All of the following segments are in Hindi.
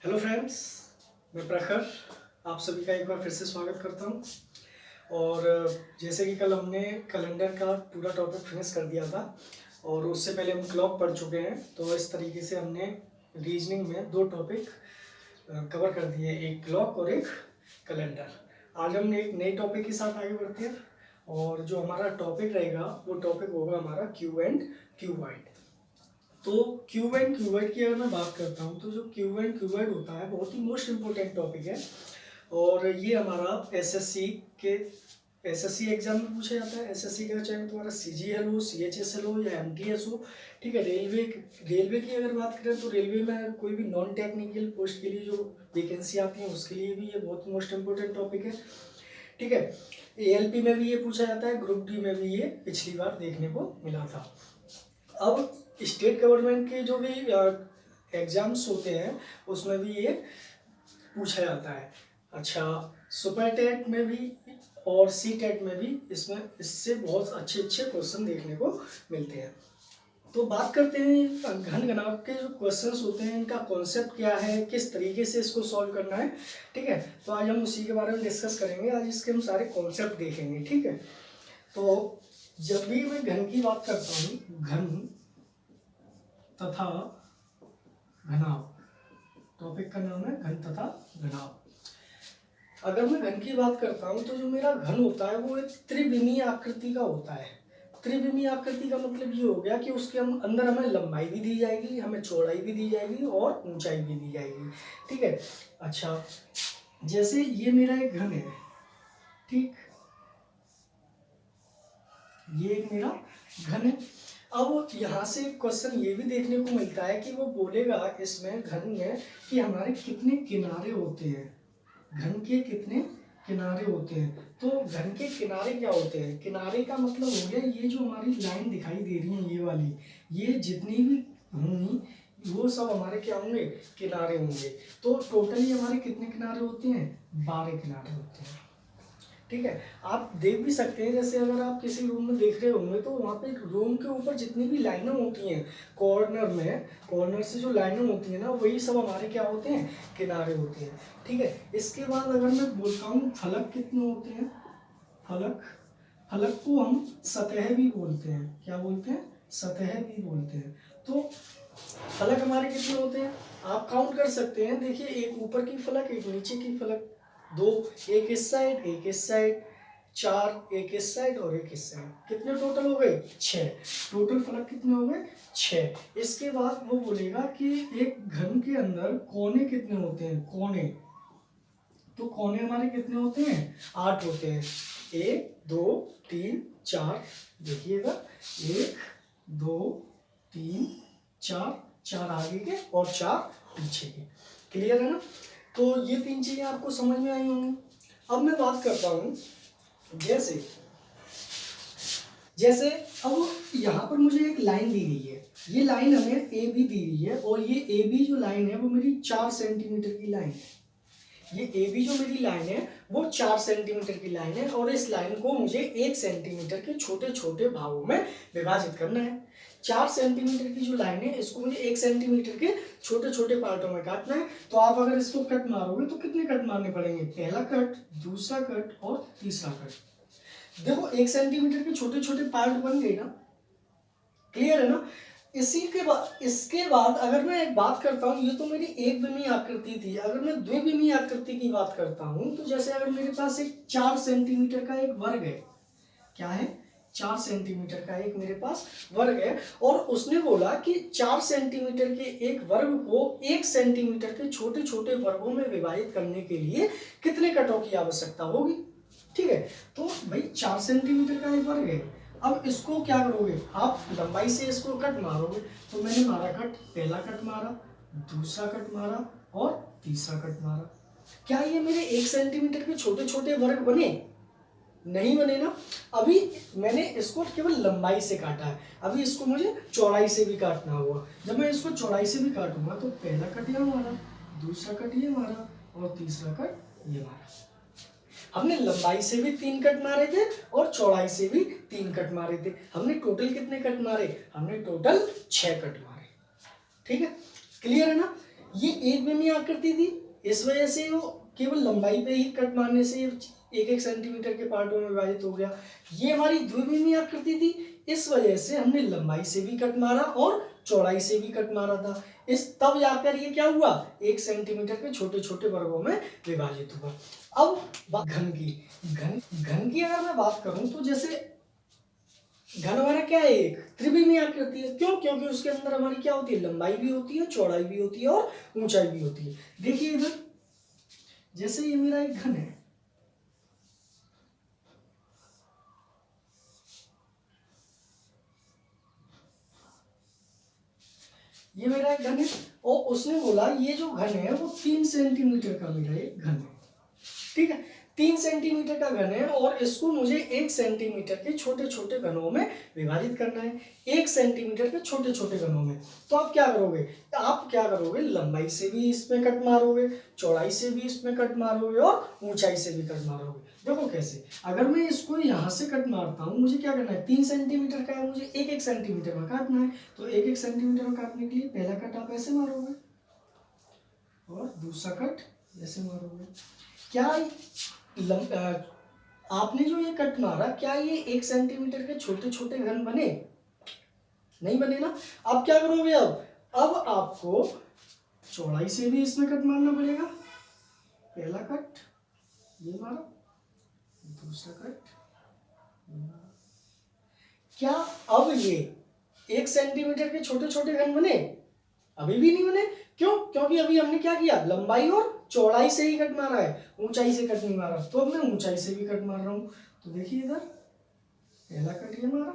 हेलो फ्रेंड्स, मैं प्रखर आप सभी का एक बार फिर से स्वागत करता हूं। और जैसे कि कल हमने कैलेंडर का पूरा टॉपिक फिनिश कर दिया था और उससे पहले हम क्लॉक पढ़ चुके हैं, तो इस तरीके से हमने रीजनिंग में दो टॉपिक कवर कर दिए, एक क्लॉक और एक कैलेंडर। आज हम एक नए टॉपिक के साथ आगे बढ़ते हैं और जो हमारा टॉपिक रहेगा वो टॉपिक होगा हमारा क्यू एंड क्यूबाइड। तो क्यू एंड क्यूबाइड की अगर मैं बात करता हूँ तो जो क्यू एंड क्यूबाइड होता है बहुत ही मोस्ट इम्पोर्टेंट टॉपिक है और ये हमारा एसएससी एग्जाम में पूछा जाता है। एसएससी का चाहे तुम्हारा सीजीएल हो, सीएचएसएल हो या एमटीएस हो, ठीक है। रेलवे की अगर बात करें तो रेलवे में कोई भी नॉन टेक्निकल पोस्ट के लिए जो वैकेंसी आती है उसके लिए भी ये बहुत मोस्ट इम्पोर्टेंट टॉपिक है, ठीक है। एएलपी में भी ये पूछा जाता है, ग्रुप डी में भी ये पिछली बार देखने को मिला था। अब स्टेट गवर्नमेंट के जो भी एग्जाम्स होते हैं उसमें भी ये पूछा जाता है। अच्छा, सुपर टेट में भी और सी टेट में भी इससे बहुत अच्छे अच्छे क्वेश्चन देखने को मिलते हैं। तो बात करते हैं घन घनाभ के जो क्वेश्चंस होते हैं इनका कॉन्सेप्ट क्या है, किस तरीके से इसको सॉल्व करना है, ठीक है। तो आज हम उसी के बारे में डिस्कस करेंगे। आज इसके हम सारे कॉन्सेप्ट देखेंगे, ठीक है। तो जब भी मैं घन की बात करता हूँ, घन तथा घनाभ, टॉपिक का नाम है घन तथा घनाभ। अगर मैं घन की बात करता हूं तो जो मेरा घन होता है वो एक त्रिविमीय आकृति का होता है। त्रिविमीय आकृति का मतलब ये हो गया कि उसके अंदर हमें लंबाई भी दी जाएगी, हमें चौड़ाई भी दी जाएगी और ऊंचाई भी दी जाएगी, ठीक है। अच्छा, जैसे ये मेरा एक घन है, ठीक, ये एक मेरा घन है। अब यहाँ से क्वेश्चन ये भी देखने को मिलता है कि वो बोलेगा इसमें घन में कि हमारे कितने किनारे होते हैं, घन के कितने किनारे होते हैं। तो घन के किनारे क्या होते हैं, किनारे का मतलब हो गया ये जो हमारी लाइन दिखाई दे रही है ये वाली, ये जितनी भी होंगी वो सब हमारे क्या होंगे, किनारे होंगे। तो टोटली हमारे कितने किनारे होते हैं, 12 किनारे होते हैं, ठीक है। आप देख भी सकते हैं, जैसे अगर आप किसी रूम में देख रहे होंगे तो वहाँ पे रूम के ऊपर जितनी भी लाइनें होती हैं कॉर्नर में, कॉर्नर से जो लाइनें होती हैं ना वही सब हमारे क्या होते हैं, किनारे होते हैं, ठीक है। इसके बाद अगर मैं बोलता हूँ फलक कितने होते हैं, फलक, फलक को हम सतह भी बोलते हैं, क्या बोलते हैं, सतह भी बोलते हैं। तो फलक हमारे कितने होते हैं आप काउंट कर सकते हैं। देखिए, एक ऊपर की फलक, एक नीचे की फलक, दो, एक इस साइड एक इस साइड, चार, एक इस साइड और एक इस साइड, कितने टोटल हो गए, 6। टोटल फलक कितने हो गए, 6। इसके बाद वो बोलेगा कि एक घन के अंदर कोने कितने होते हैं, कोने, तो कोने हमारे कितने होते हैं, 8 होते हैं। 1 2 3 4, देखिएगा 1 2 3 4, 4 आगे के और 4 पीछे के, क्लियर है ना। तो ये 3 चीजें आपको समझ में आई होंगी। अब मैं बात करता हूं, जैसे जैसे अब यहाँ पर मुझे एक लाइन दी गई है, ये लाइन हमें ए बी दी गई है और ये ए बी जो लाइन है वो मेरी 4 सेंटीमीटर की लाइन है। ये ए बी जो मेरी लाइन है वो 4 सेंटीमीटर की लाइन है और इस लाइन को मुझे 1 सेंटीमीटर के छोटे छोटे भागों में विभाजित करना है। 4 सेंटीमीटर की जो लाइन है इसको मुझे 1 सेंटीमीटर के छोटे छोटे पार्टों में काटना है। तो आप अगर इसको कट मारोगे तो कितने कट मारने पड़ेंगे, पहला कट, दूसरा कट और तीसरा कट। देखो 1 सेंटीमीटर के छोटे छोटे पार्ट बन गए ना, क्लियर है ना। इसके बाद अगर मैं एक बात करता हूँ, ये तो मेरी एक विमीय आकृति थी। अगर मैं द्विविमीय आकृति की बात करता हूँ तो जैसे अगर मेरे पास एक 4 सेंटीमीटर का एक वर्ग है, क्या है, 4 सेंटीमीटर का एक मेरे पास वर्ग है और उसने बोला कि 4 सेंटीमीटर के एक वर्ग को 1 सेंटीमीटर के छोटे छोटे वर्गों में विभाजित करने के लिए कितने कटों की आवश्यकता होगी, ठीक है। तो भाई 4 सेंटीमीटर का एक वर्ग है, अब इसको क्या करोगे आप, लंबाई से इसको कट मारोगे। तो मैंने मारा कट, पहला कट मारा, दूसरा कट मारा और तीसरा कट मारा। क्या ये मेरे 1 सेंटीमीटर के छोटे छोटे वर्ग बने, नहीं बने ना। अभी मैंने इसको केवल लंबाई से काटा है, अभी इसको मुझे चौड़ाई से भी काटना होगा। जब मैं इसको चौड़ाई से भी काटूंगा तो पहला कट ये मारा, दूसरा कट ये मारा और तीसरा कट ये मारा। हमने लंबाई से भी 3 कट मारे थे और चौड़ाई से भी 3 कट मारे थे। हमने टोटल कितने कट मारे, हमने टोटल 6 कट मारे, ठीक है, क्लियर है ना। ये एक बिंदु आकृति थी, इस वजह से वो केवल लंबाई पे ही कट मारने से एक एक सेंटीमीटर के पार्टों में विभाजित हो गया। ये हमारी द्विबिमीय आकृति थी, इस वजह से हमने लंबाई से भी कट मारा और चौड़ाई से भी कट मारा था। इस तब जाकर ये क्या हुआ, 1 सेंटीमीटर के छोटे छोटे वर्गों में विभाजित हुआ। अब घन की अगर मैं बात करूं तो जैसे घन हमारा क्या है, एक त्रिविमीय आकृति है। क्यों? क्योंकि उसके अंदर हमारी क्या होती है, लंबाई भी होती है, चौड़ाई भी होती है और ऊंचाई भी होती है। देखिए इधर जैसे ये मेरा एक घन है, ये मेरा एक घन है और उसने बोला ये जो घन है वो 3 सेंटीमीटर का मेरा एक घन है। ठीक है, 3 सेंटीमीटर का घन है और इसको मुझे 1 सेंटीमीटर के छोटे छोटे घनों में विभाजित करना है। 1 सेंटीमीटर के छोटे छोटे घनों में। तो आप क्या करोगे, लंबाई से भी इसमें कट मारोगे, चौड़ाई से भी इसमें कट मारोगे और ऊंचाई से भी कट मारोगे। देखो कैसे, अगर मैं इसको यहाँ से कट मारता हूँ, मुझे क्या करना है, 3 सेंटीमीटर का है, मुझे 1 सेंटीमीटर में काटना है। तो 1 सेंटीमीटर में काटने के लिए पहला कट आप ऐसे मारोगे और दूसरा कट ऐसे मारोगे। क्या आपने जो ये कट मारा, क्या ये 1 सेंटीमीटर के छोटे छोटे घन बने? नहीं बने ना। अब क्या करोगे, अब आपको चौड़ाई से भी इसमें कट मारना पड़ेगा। पहला कट ये मारा, दूसरा कट ये मारा। क्या अब ये 1 सेंटीमीटर के छोटे छोटे घन बने? अभी भी नहीं बने। क्यों? क्योंकि अभी हमने क्या किया, लंबाई और चौड़ाई से ही कट मारा है, ऊंचाई से कट नहीं मारा। तो अब मैं ऊंचाई से भी कट मार रहा हूं। तो देखिए इधर पहला कट ये मारा,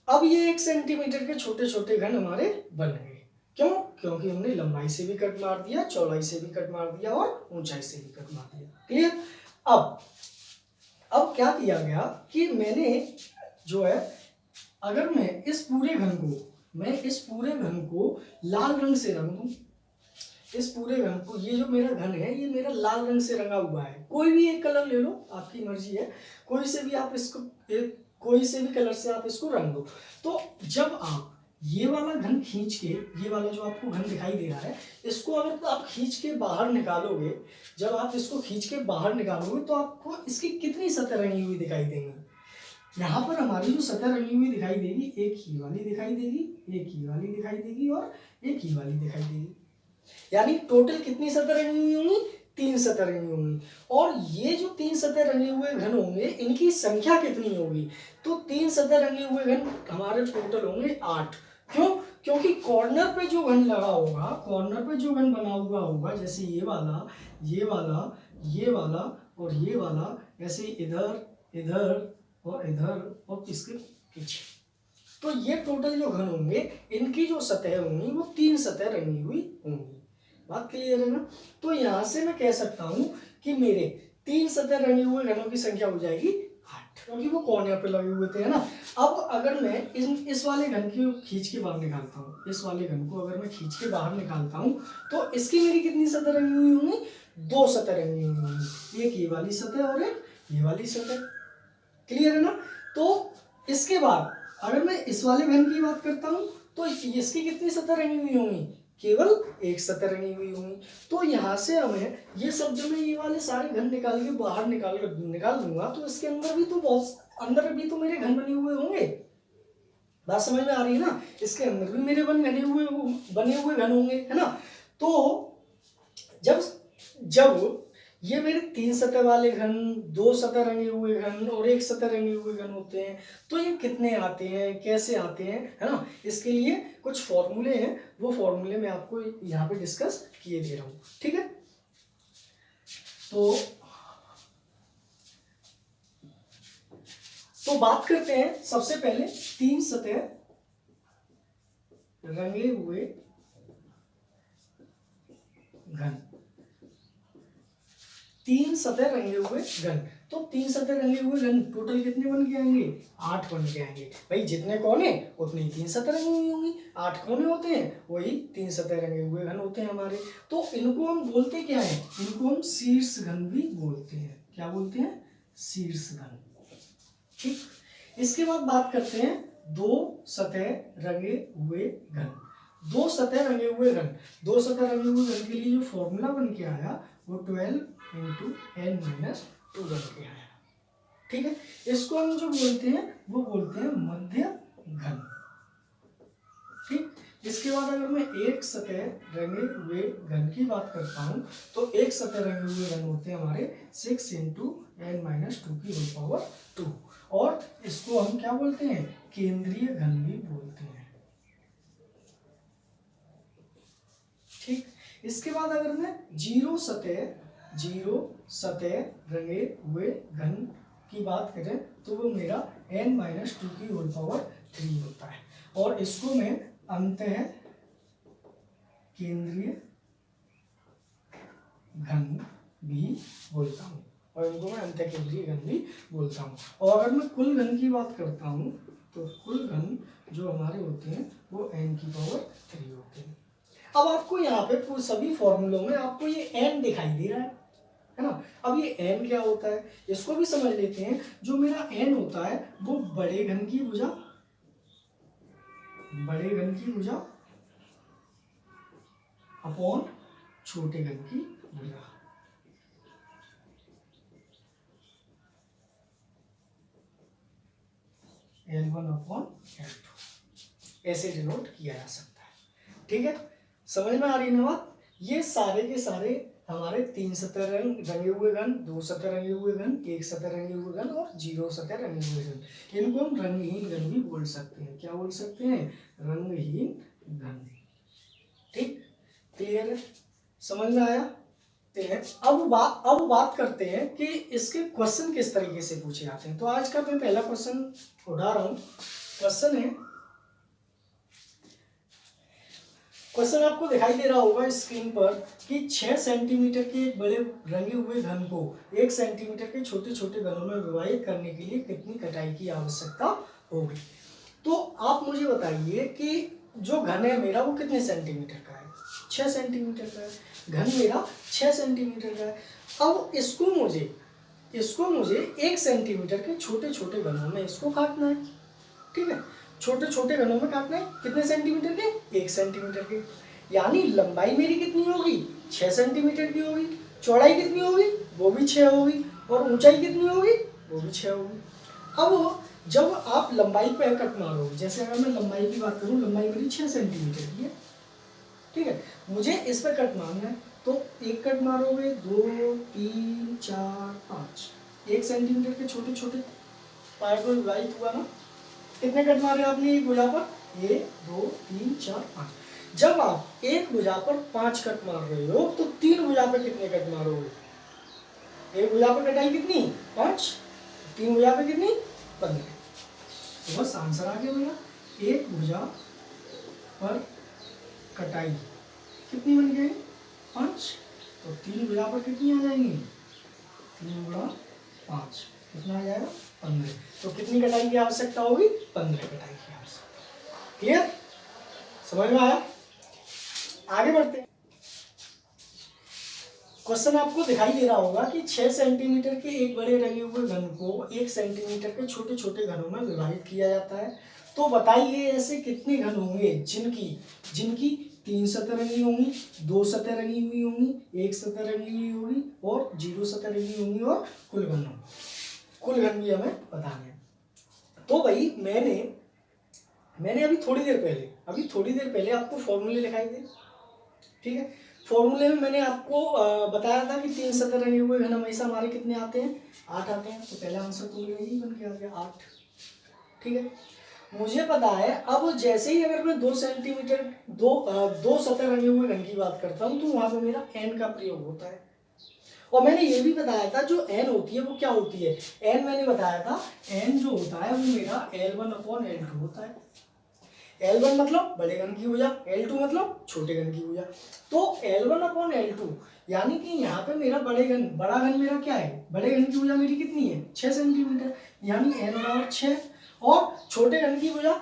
अब ये 1 सेंटीमीटर के छोटे छोटे घन हमारे बन गए। क्यों? क्योंकि हमने लंबाई से भी कट मार दिया, चौड़ाई से भी कट मार दिया और ऊंचाई से भी कट मार दिया। क्लियर? अब क्या किया गया कि मैंने जो है, अगर मैं इस पूरे घन को लाल रंग से रंग दूं, इस पूरे घन को, ये जो मेरा घन है ये मेरा लाल रंग से रंगा हुआ है। कोई भी एक कलर ले लो, आपकी मर्जी है, कोई से भी कलर से आप इसको रंग दो। तो जब आप ये वाला घन खींच के, ये वाला जो आपको घन दिखाई दे रहा है, इसको अगर आप खींच के बाहर निकालोगे, जब आप इसको खींच के बाहर निकालोगे तो आपको इसकी कितनी सतह रंगी हुई दिखाई देंगी। यहाँ पर हमारी जो सतह रंगी हुई दिखाई देगी, एक ही वाली दिखाई देगी, एक ही वाली दिखाई देगी और एक ही वाली दिखाई देगी। यानी टोटल कितनी सतह रंगी हुई होंगी, 3 सतह रंगी होंगी। और ये जो 3 सतह रंगे हुए घन होंगे, इनकी संख्या कितनी होगी, तो 3 सतह रंगे हुए घन हमारे टोटल होंगे 8। क्यों? क्योंकि कॉर्नर पे जो घन लगा होगा, कॉर्नर पे जो घन बना हुआ होगा, जैसे ये वाला, ये वाला, ये वाला और ये वाला, ऐसे इधर, इधर और इधर और इसके पीछे, तो ये टोटल जो घन होंगे, इनकी जो सतह होंगी वो 3 सतह रंगी हुई होंगी। बात क्लियर है ना। तो यहां से मैं कह सकता हूं कि मेरे 3 सतह रंगे हुए घनों की संख्या हो जाएगी 8, क्योंकि वो कॉर्नर पे लगे हुए थे, है ना। अब अगर मैं इस वाले घन को खींच के बाहर निकालता हूँ, इस वाले घन को अगर मैं खींच के बाहर निकालता हूँ, तो इसकी मेरी कितनी सतह रंगी हुई होंगी, 2 सतह रंगी हुई होंगी, एक ये वाली सतह और एक ये वाली सतह। क्लियर है ना। तो इसके बाद अगर मैं इस वाले घन की बात करता हूं, तो इसकी कितनी सतह रंगी हुई होंगी, केवल 1 सतह रंगी हुई होंगी। तो यहां से हमें ये सब, जो मैं ये वाले सारे घन निकाल के बाहर निकाल दूंगा, तो इसके अंदर भी तो मेरे घन बने हुए होंगे। बात समझ में आ रही है ना। इसके अंदर भी मेरे बने हुए घन होंगे, है ना। तो जब ये मेरे 3 सतह वाले घन, 2 सतह रंगे हुए घन और 1 सतह रंगे हुए घन होते हैं, तो ये कितने आते हैं, कैसे आते हैं, है ना। इसके लिए कुछ फॉर्मूले हैं, वो फॉर्मूले मैं आपको यहाँ पे डिस्कस किए दे रहा हूँ। ठीक है। तो बात करते हैं सबसे पहले 3 सतह रंगे हुए घन। 3 सतह रंगे हुए घन, तो 3 सतह रंगे हुए घन टोटल कितने बन के आएंगे, 8 बन के आएंगे। भाई जितने कोने उतनी 3 सतह रंगी हुई होंगी, 8 कोने होते हैं, वही 3 सतह रंगे हुए घन होते हैं हमारे। तो इनको हम बोलते क्या है, इनको हम शीर्ष घन भी बोलते हैं। क्या बोलते हैं, शीर्ष घन। ठीक। इसके बाद बात करते हैं दो सतह रंगे हुए घन। दो सतह रंगे हुए घन, दो सतह रंगे हुए घन के लिए जो फॉर्मूला बन के आया वो 12 इंटू n माइनस 2 बन के आया। ठीक है, इसको हम जो बोलते हैं वो बोलते हैं मध्य घन। ठीक, इसके बाद अगर मैं एक सतह रंगे हुए घन की बात करता हूं तो एक सतह रंगे हुए घन होते हैं हमारे 6 इंटू n माइनस 2 की होल पावर 2, और इसको हम क्या बोलते हैं, केंद्रीय घन भी बोलते हैं। ठीक, इसके बाद अगर मैं जीरो सतह रंगे हुए घन की बात करें तो वो मेरा n माइनस 2 की होल पावर 3 होता है, और इसको मैं अंतः केंद्रीय घन भी बोलता हूँ, और इनको मैं अंतः केंद्रीय घन भी बोलता हूँ। और अगर मैं कुल घन की बात करता हूँ तो कुल घन जो हमारे होते हैं वो n की पावर 3 होते हैं। अब आपको यहाँ पे सभी फॉर्मूलों में आपको ये n दिखाई दे रहा है ना। अब ये n क्या होता है इसको भी समझ लेते हैं। जो मेरा n होता है वो बड़े घन की भुजा अपॉन छोटे घन की भुजा। L1 अपॉन L2 ऐसे डिनोट किया जा सकता है। ठीक है, समझ में आ रही है ना बात। ये सारे के सारे हमारे 3 सतह रंगे हुए घन, 2 सतह रंगे हुए घन, 1 सतह रंगे हुए घन और 0 सतह रंगे हुए घन, इनको हम रंगहीन घन भी बोल सकते हैं। क्या बोल सकते हैं, रंगहीन घन। ठीक, क्लियर है, समझ में आया। अब बात करते हैं कि इसके क्वेश्चन किस तरीके से पूछे जाते हैं। तो आज का मैं पहला क्वेश्चन उठा रहा हूं। क्वेश्चन आपको दिखाई दे रहा होगा स्क्रीन पर कि 6 सेंटीमीटर के एक बड़े रंगे हुए घन को 1 सेंटीमीटर के छोटे छोटे घनों में विभाजित करने के लिए कितनी कटाई की आवश्यकता होगी। तो आप मुझे बताइए कि जो घन है मेरा वो कितने सेंटीमीटर का है, 6 सेंटीमीटर का है। घन मेरा 6 सेंटीमीटर का है। अब इसको मुझे 1 सेंटीमीटर के छोटे छोटे घनों में इसको काटना है। ठीक है, छोटे छोटे घनों में काटना है। कितने सेंटीमीटर के, 1 सेंटीमीटर के। यानी लंबाई मेरी कितनी होगी, 6 सेंटीमीटर की होगी। चौड़ाई कितनी होगी, वो भी 6 होगी। और ऊंचाई कितनी होगी, वो भी 6 होगी। अब जब आप लंबाई पे कट मारोगे, जैसे अगर मैं लंबाई की बात करूं, लंबाई मेरी 6 सेंटीमीटर की है। ठीक है, मुझे इस पे कट मारना है तो एक कट मारोगे, 2 3 4 5, 1 सेंटीमीटर के छोटे छोटे पार्ट में विभाजित हुआ ना। कितने कट मारे आपने एक भुजा पर, 1 2 3 4 5। जब आप एक भुजा पर 5 कट मार रहे हो तो 3 भुजा पर कितने कट मारोगे, एक भुजा पर कटाई कितनी, 5, 3 भुजा पर कितनी, 15। तो बस आंसर आ गया मेरा। एक भुजा पर कटाई कितनी बन गई, 5। तो 3 भुजा पर कितनी आ जाएंगी, 3 गुणा 5, कितना आ जाएगा, 15। तो कितनी कटाई की आवश्यकता होगी, 15 कटाई की आवश्यकता। क्लियर, समझ में आया। आगे बढ़ते हैं। क्वेश्चन आपको दिखाई दे रहा होगा कि 6 सेंटीमीटर के एक बड़े रंगे हुए घन को 1 सेंटीमीटर के छोटे छोटे घनों में विभाजित किया जाता है। तो बताइए ऐसे कितने घन होंगे जिनकी 3 सतह रंगी होंगी, 2 सतह रंगी हुई होंगी, 1 सतह रंगी हुई होगी और 0 सतह रंगी होंगी, और कुल घन भी हमें बताने हैं। तो भाई मैंने अभी थोड़ी देर पहले आपको फॉर्मूले दिखाई दे। ठीक है, फॉर्मूले में मैंने आपको बताया था कि 3 सतह रंगे हुए घन हमेशा हमारे कितने आते हैं, 8 आते हैं। तो पहला आंसर तो मेरा यही बन के आ गया, 8। ठीक है, मुझे पता है। अब जैसे ही अगर मैं 2 सेंटीमीटर दो सतह रंगे हुए घन की बात करता हूँ तो वहां पे मेरा n का प्रयोग होता है। और मैंने ये भी बताया था जो n होती है वो क्या होती है, n मैंने बताया था, n जो होता है वो मेरा L1 अपॉन L2 होता है। L1 मतलब बड़े घन की भुजा, L2 मतलब छोटे घन की भुजा। तो L1 अपॉन L2 यानी कि यहाँ पे मेरा बड़ा घन मेरा क्या है, बड़े घन की भुजा मेरी कितनी है, 6 सेंटीमीटर, यानी n बराबर 6। और छोटे घन की भुजा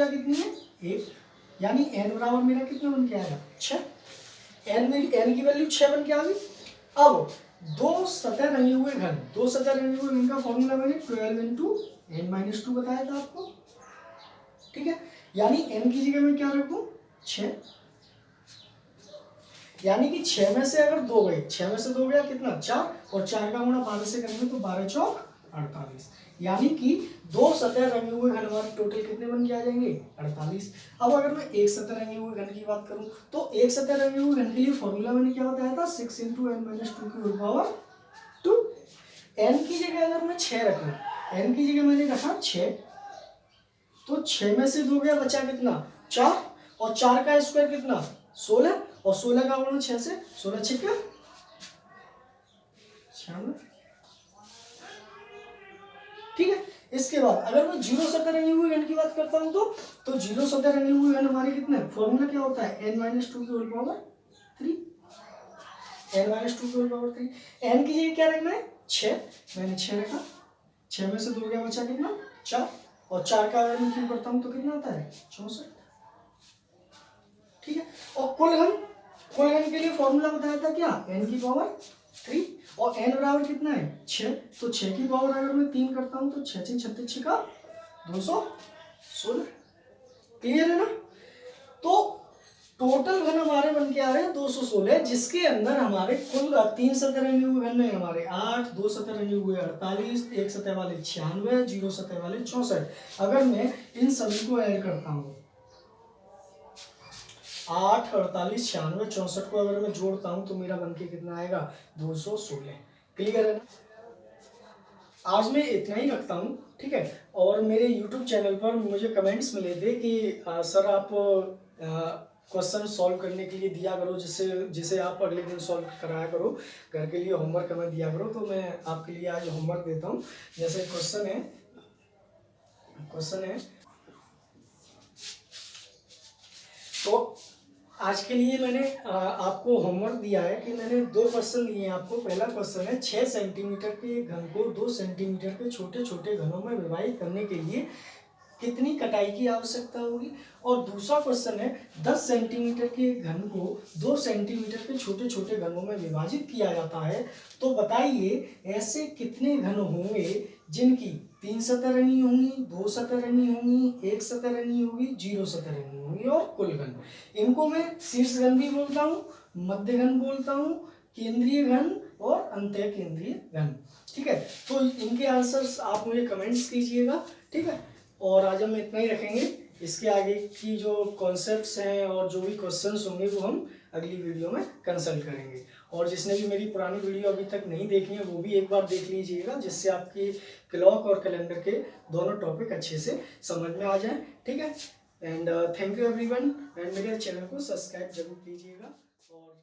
कितनी है, 1, यानी n बराबर मेरा कितना बन के आएगा, 6। n की वैल्यू 6 बन के आ गई। अब दो सतह रंगे हुए घन का फॉर्मूला मैंने 12 इंटू n माइनस 2 बताया था आपको। ठीक है, यानी n की जगह मैं क्या रखूं 6, यानी कि 6 में से अगर 2 गए, 6 में से 2 गया कितना 4, और 4 का गुणा 12 से करेंगे तो 12 चौक 48, यानी कि 2 सतह रंगे हुए घन हमारे टोटल कितने बन के आ जाएंगे 48। अब अगर मैं एक सतह रंगे हुए घन की बात करूं तो एक सतह रंगे हुए घन के लिए फॉर्मूला मैंने क्या बताया था 6 × n-2 की होल पावर 2। n की जगह अगर मैं 6 रखूं, n की जगह मैंने रखा 6, तो 6 में से 2 गया बचा कितना 4, और 4 का स्क्वायर कितना 16, और 16 का गुणा 6 से, 16 6 96। ठीक है, इसके बाद अगर मैं जीरो सतह रंगी हुई घन की बात करता हूं तो जीरो सतह रंगी हुई घन हमारी कितने फॉर्मूला क्या होता है n-2 की होल पावर 3, n-2 की होल पावर 3। n की जगह क्या रखना है 6, मैंने 6 रखा, 6 में से 2 गया बचा कितना 4, और 4 का अगर मैं क्यों करता हूं तो कितना आता है 64। ठीक है, और कुल घन के लिए फॉर्मूला बताया था क्या n की पावर 3, और n बराबर कितना है 6, तो 6 की पावर अगर मैं 3 करता हूं तो 6 6 36 का 216। क्लियर है ना। तो टोटल घन हमारे बन के आ रहे हैं 216, जिसके अंदर हमारे कुल 3 सतह रंगे हुए घन है हमारे 8, 2 सतह रंगे हुए 48, 1 सतह वाले 96, 0 सतह वाले 64। अगर मैं इन सभी को ऐड करता हूँ 8, 48, 96, 64 को अगर मैं जोड़ता हूं तो मेरा बनके कितना आएगा 216। क्लियर है ना। आज मैं इतना ही रखता हूं, ठीक है। और मेरे YouTube चैनल पर मुझे कमेंट्स मिले थे कि सर आप क्वेश्चन सॉल्व करने के लिए दिया करो, जिसे आप अगले दिन सॉल्व कराया करो, घर के लिए होमवर्क हमें दिया करो। तो मैं आपके लिए आज होमवर्क देता हूं। जैसे क्वेश्चन है तो आज के लिए मैंने आपको होमवर्क दिया है कि मैंने 2 क्वेश्चन दिए हैं आपको। पहला क्वेश्चन है 6 सेंटीमीटर के घन को 2 सेंटीमीटर के छोटे छोटे घनों में विभाजित करने के लिए कितनी कटाई की आवश्यकता होगी, और दूसरा क्वेश्चन है 10 सेंटीमीटर के घन को 2 सेंटीमीटर के छोटे छोटे घनों में विभाजित किया जाता है, तो बताइए ऐसे कितने घन होंगे जिनकी 3 सतह रंगी होंगी, 2 सतह रंगी होंगी, 1 सतह रंगी होगी, 0 सतह रंगी होंगी, और कुल घन। इनको मैं शीर्ष घन भी बोलता हूँ, मध्य घन बोलता हूँ, केंद्रीय घन और अंतः केंद्रीय घन। ठीक है, तो इनके आंसर्स आप मुझे कमेंट्स कीजिएगा। ठीक है, और आज हम इतना ही रखेंगे। इसके आगे की जो कॉन्सेप्ट्स हैं और जो भी क्वेश्चंस होंगे वो हम अगली वीडियो में कंसल्ट करेंगे। और जिसने भी मेरी पुरानी वीडियो अभी तक नहीं देखी है वो भी एक बार देख लीजिएगा, जिससे आपकी क्लॉक और कैलेंडर के दोनों टॉपिक अच्छे से समझ में आ जाए। ठीक है, and thank you everyone, and मेरे चैनल को सब्सक्राइब जरूर कीजिएगा। और